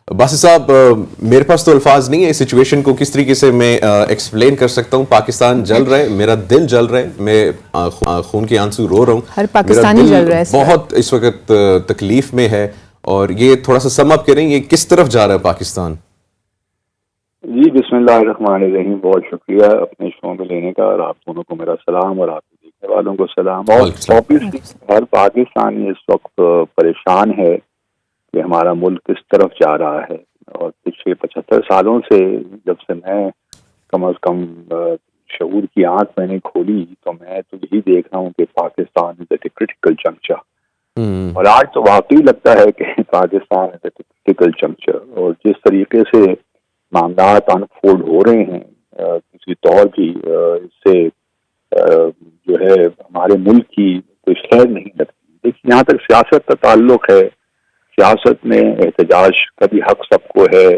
باسی صاحب میرے پاس تو الفاظ نہیں ہے اس سچویشن کو کس طریقے سے میں ایکسپلین کر سکتا ہوں. پاکستان جل رہا ہے, میرا دل جل رہا ہے, میں خون کے آنسو رو رہا ہوں, ہر پاکستانی جل رہا ہے, بہت اس وقت تکلیف میں ہے. اور یہ تھوڑا سا سم اپ کریں, یہ کس طرف جا رہا ہے پاکستان؟ جی بسم اللہ الرحمن الرحیم. بہت شکریہ اپنے شو میں لینے کا, اور آپ دونوں کو میرا سلام اور آپ کے دیکھنے والوں کو سلام. اور اوبیسلی ہر پاکستانی اس وقت پریشان ہے کہ ہمارا ملک کس طرف جا رہا ہے. اور پچھلے 75 سالوں سے جب سے میں کم از کم شعور کی آنکھ میں نے کھولی تو میں تو یہی دیکھ رہا ہوں کہ پاکستان از ایٹ اے کرٹیکل جنکچر. اور آج تو واقعی لگتا ہے کہ پاکستان از ایٹ اے کرٹیکل جنکچر. اور جس طریقے سے معاملات انفولڈ ہو رہے ہیں کسی طور بھی اس سے جو ہے ہمارے ملک کی کوئی خیر نہیں لگتی. دیکھیے جہاں تک سیاست کا تعلق ہے, سیاست میں احتجاج کا بھی حق سب کو ہے.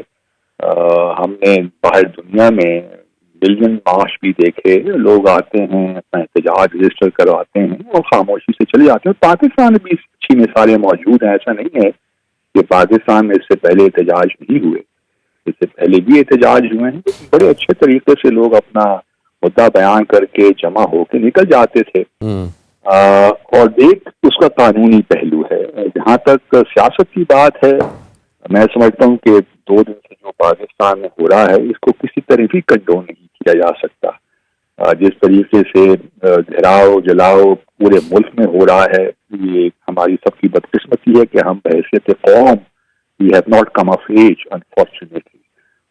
ہم نے باہر دنیا میں ملین مارچ بھی دیکھے, لوگ آتے ہیں اپنا احتجاج رجسٹر کرواتے ہیں اور خاموشی سے چلے جاتے ہیں. پاکستان میں بھی اچھی مثالیں موجود ہیں. ایسا نہیں ہے کہ پاکستان میں اس سے پہلے احتجاج نہیں ہوئے, اس سے پہلے بھی احتجاج ہوئے ہیں. بڑے اچھے طریقے سے لوگ اپنا مدعا بیان کر کے جمع ہو کے نکل جاتے تھے. اور ایک اس کا قانونی پہلو ہے. جہاں تک سیاست کی بات ہے, میں سمجھتا ہوں کہ 2 دن سے جو پاکستان میں ہو رہا ہے اس کو کسی طرح بھی کنڈون نہیں کیا جا سکتا. جس طریقے سے گھراؤ جلاؤ پورے ملک میں ہو رہا ہے, یہ ہماری سب کی بدقسمتی ہے کہ ہم بحیثیت قوم we have not come of age unfortunately.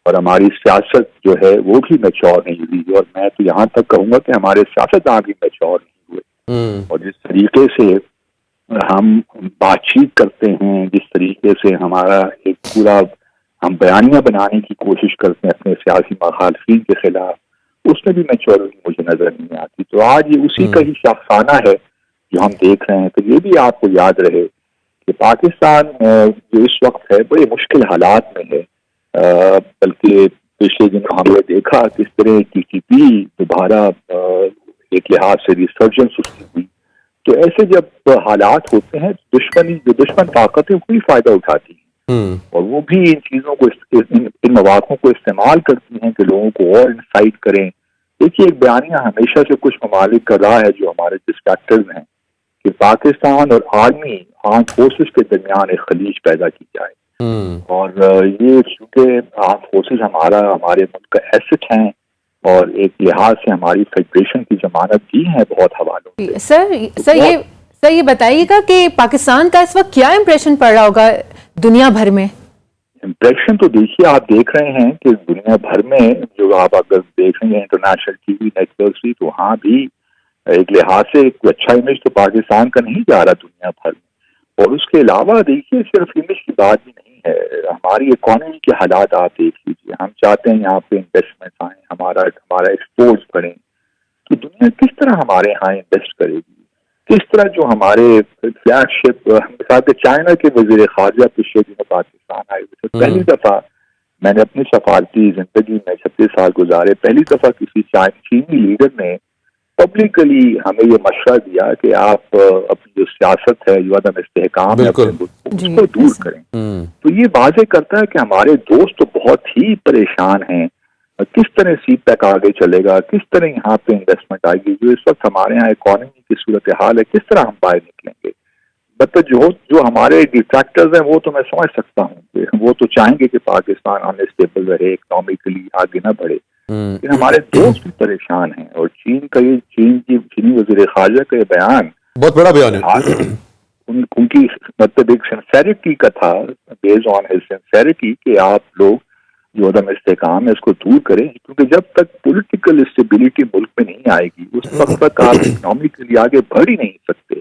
اور ہماری سیاست جو ہے وہ بھی میچور نہیں ہوئی. اور میں تو یہاں تک کہوں گا کہ ہمارے سیاستدان بھی میچور نہیں ہوئے. اور جس طریقے سے ہم بات چیت کرتے ہیں, جس طریقے سے ہمارا ایک پورا ہم بیانیہ بنانے کی کوشش کرتے ہیں اپنے سیاسی مخالفین کے خلاف, اس میں بھی میچورٹی مجھے نظر نہیں آتی. تو آج یہ اسی کا ہی شاخسانہ ہے جو ہم دیکھ رہے ہیں. تو یہ بھی آپ کو یاد رہے کہ پاکستان جو اس وقت ہے بڑے مشکل حالات میں ہے. بلکہ پچھلے دنوں ہم نے دیکھا کس طرح TTP دوبارہ ایک لحاظ سے ریسرجنس اس کی ہوئی. تو ایسے جب حالات ہوتے ہیں دشمن طاقتیں وہی فائدہ اٹھاتی ہیں, اور وہ بھی ان چیزوں کو ان مواقع کو استعمال کرتی ہیں کہ لوگوں کو اور انسائٹ کریں. دیکھیے ایک بیانیہ ہمیشہ سے کچھ ممالک کر رہا ہے جو ہمارے ڈسٹریکٹرز ہیں کہ پاکستان اور آرم فورسز کے درمیان ایک خلیج پیدا کی جائے. اور یہ چونکہ آرم فورسز ہمارے ملک کا ایسٹ ہیں اور ایک لحاظ سے ہماری فیڈریشن کی ضمانت بھی ہے بہت حوالوں سے. سر یہ بتائیے گا کہ پاکستان کا اس وقت کیا امپریشن پڑ رہا ہوگا دنیا بھر میں؟ امپریشن تو دیکھیے آپ دیکھ رہے ہیں کہ دنیا بھر میں جو آپ اگر دیکھ رہے ہیں international TV networks بھی, تو وہاں بھی ایک لحاظ سے ایک اچھا امیج تو پاکستان کا نہیں جا رہا دنیا بھر میں. اور اس کے علاوہ دیکھیے صرف امیج کی بات بھی نہیں ہے, ہماری اکانومی کے حالات آپ دیکھ لیجیے. ہم چاہتے ہیں یہاں پہ انویسٹمنٹ آئیں, ہمارا ایکسپورٹ بڑھیں, تو دنیا کس طرح ہمارے یہاں انویسٹ کرے گی؟ کس طرح جو ہمارے فلیگ شپ مثال کے چائنا کے وزیر خارجہ پچھلے دنوں پاکستان آئے ہوئے تھے. پہلی دفعہ میں نے اپنی سفارتی زندگی میں 36 سال گزارے, پہلی دفعہ کسی چینی لیڈر نے پبلکلی ہمیں یہ مشورہ دیا کہ آپ اپنی جو سیاست ہے جو عدم استحکام ہے اپنے ملک کو دور کریں. تو یہ واضح کرتا ہے کہ ہمارے دوست تو بہت ہی پریشان ہیں. کس طرح سی پیک آگے چلے گا, کس طرح یہاں پہ انویسٹمنٹ آئے گی, جو اس وقت ہمارے یہاں اکانومی کی صورتحال ہے کس طرح ہم باہر نکلیں گے. جو ہمارے ڈیٹریکٹرز ہیں وہ تو میں سمجھ سکتا ہوں کہ وہ تو چاہیں گے کہ پاکستان انسٹیبل رہے, اکنامکلی آگے نہ بڑھے, لیکن ہمارے دوست بھی پریشان ہیں. اور چینی وزیر خارجہ کا یہ بیان بہت بڑا بیان ہے, ان کی مطلب ایک سنسیریٹی کا تھا, بیس آن ہز سنسیریٹی کہ آپ لوگ جو عدم استحکام ہے اس کو دور کریں, کیونکہ جب تک پولیٹیکل اسٹیبلٹی ملک میں نہیں آئے گی اس وقت تک آپ اکنامی کے لیے آگے بڑھ ہی نہیں سکتے.